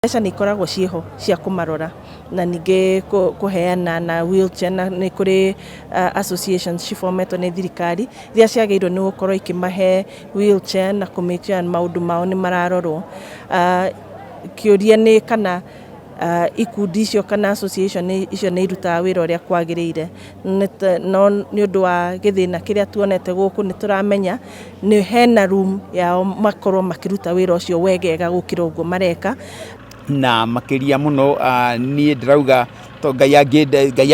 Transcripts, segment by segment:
Mbeca nĩ ikoragwo ciĩho cia kũmarora na ningĩ kũheana na wheelchair, na nĩ kũrĩ associations cibometwo nĩ thirikari iria ciagĩrĩirwo nĩ gũkorwo ikĩmahe wheelchair na kũ make sure maũndũ mao nĩ mararorwo. Kĩũria nĩ kana ikundi icio kana association icio nĩ irutaga wĩra ũrĩa kwagĩrĩire, no nĩ ũndũ wa gĩthĩna kĩrĩa tuonete gũkũ nĩ tũramenya nĩ hena room yao makorwo makĩruta wĩra ũcio wegega gũkĩra ũguo mareka. Na makĩria mũno niĩ ndĩrauga to Ngai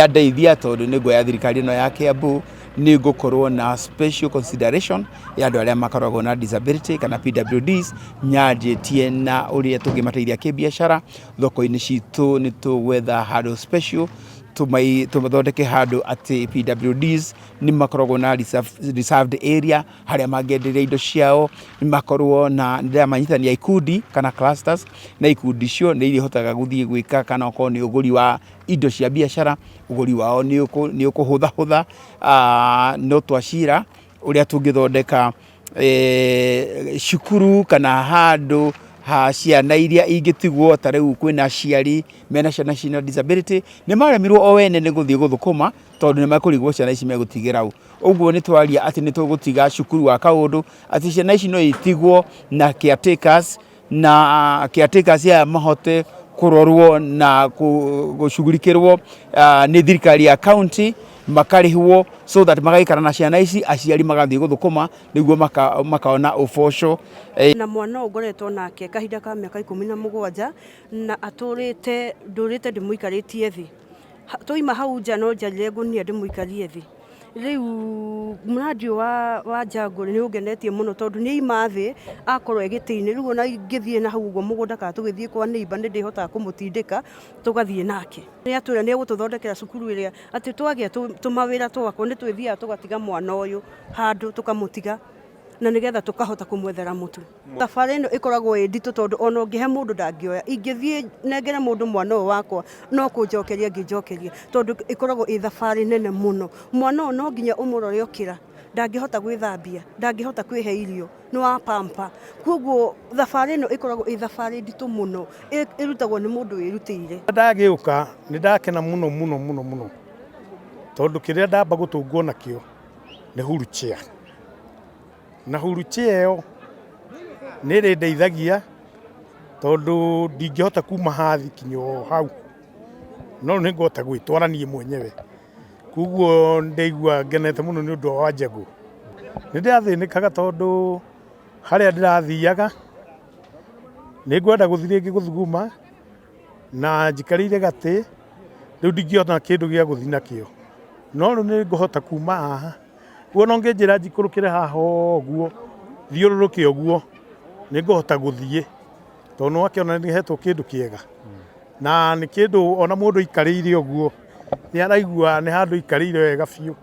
andeithia tondũ nĩ nguoya thirikari ĩno ya Kiambu nĩ ngũkorwo na special consideration ya andũ arĩa makoragwo na disability kana PWDs, nyanjĩtie na ũrĩa tũngĩmateithia kĩbiacara. Thoko-inĩ citũ nĩ tũgwetha handũ special tũmathondeke handũ atĩ PWDs nĩ makoragwo na reserved area harĩa mangĩenderia indo ciao, nĩ makorwo na manyitithania ikundi kana clusters, na ikundi icio nĩ irihotaga gũthiĩ gwĩka kana okorwo nĩ ũgũri wa indo cia biacara, ũgũri wao nĩ ũkũhũthahũtha. No twacira ũrĩa tũngĩthondeka cukuru kana handũ ciana iria ingĩtigwo ta rĩu kwĩna aciari mena ciana ciĩna disability nĩ maremirwo o wene nĩ gũthiĩ gũthũkũma tondũ nĩ makũrigwo ciana ici megũtigĩra hau. Ũguo nĩ twaria atĩ nĩ tũgũtiga cukuru wa kaũndũ atĩ ciana ici no itigwo na caretakers, na caretakers aya mahote kũrorwo na gũcugurikĩrwo nĩ thirikari ya county, makarĩhwo so that magaikara na ciana ici, aciari magathiĩ gũthũkũma nĩguo makaona ũboco. Na mwana ũgoretwo nake kahinda ka mĩaka 17 na ndũrĩte ndĩmũikarĩtie thĩ. Twoima hau nja no njarire ngũnia ndĩmũikarie thĩ. Rĩu mradi wa Njangũ nĩ ũngenetie mũno tondũ nĩ aima thĩ akorwo gĩtĩ-inĩ, rĩu ona ingĩthiĩ na hau ũguo mũgũnda kana tũgĩthiĩ kwa neighbor nĩ ndĩhotaga kũmũtindĩka tũgathiĩ nake. Nĩ atwĩra nĩ egũtũthondekera cukuru ĩrĩa atĩ twagĩa tũmawĩra twakwo nĩ twĩthiaga tũgatiga mwana ũyũ handũ tũkamũtiga na nĩgetha tũkahota kũmwethera mũtu. Thabarĩ ĩno ĩkoragwo ĩ nditũ tondũ ona ũngĩhe mũndũ ndangĩoya. Ingĩthiĩ nengere mũndũ mwana ũyũ wakwa no kũnjokeria ngĩnjokeria tondũ ĩkoragwo ĩ thabarĩ nene mũno. Mwana ũyũ no nginya ũmũrore ũkĩra, ndangĩhota gwĩthambia, ndangĩhota kwĩhe irio, nĩ wa pamper. Koguo thabarĩ ĩno ĩkoragwo ĩ thabarĩ nditũ mũno, ĩrutagwo nĩ mũndũ wĩrutĩire. Ndagĩũka nĩ ndakena mũno mũno mũno mũno tondũ kĩrĩa ndamba gũtũngwo nakĩo nĩ wheelchair. Na wheelchair ĩyo nĩ ĩrĩndeithagia tondũ ndingĩhota kuma hathi kinyo hau, no nĩ ngũhota gwĩtwara niĩ mwenyewe. Koguo ndaigua ngenete mũno nĩ ũndũ wa Njangũ. Nĩ ndĩrathĩnĩkaga tondũ harĩa ndĩrathiaga nĩ ngwenda gũthiĩ rĩngĩ gũthuguma na njikarĩire gatĩ, rĩu ndingĩhota kĩndũ gĩa gũthiĩ nakĩo, no rĩu nĩ ngũhota kuma haha. Guo no ngĩnjĩra njikũrũkĩre haha ũguo thiũrũrũke ũguo nĩ ngũhota gũthiĩ tondũ nĩ wakĩona nĩ hetwo kĩndũ kĩega, na nĩ kĩndũ ona mũndũ aikarĩire ũguo nĩ araigua nĩ handũ aikarĩire wega biũ.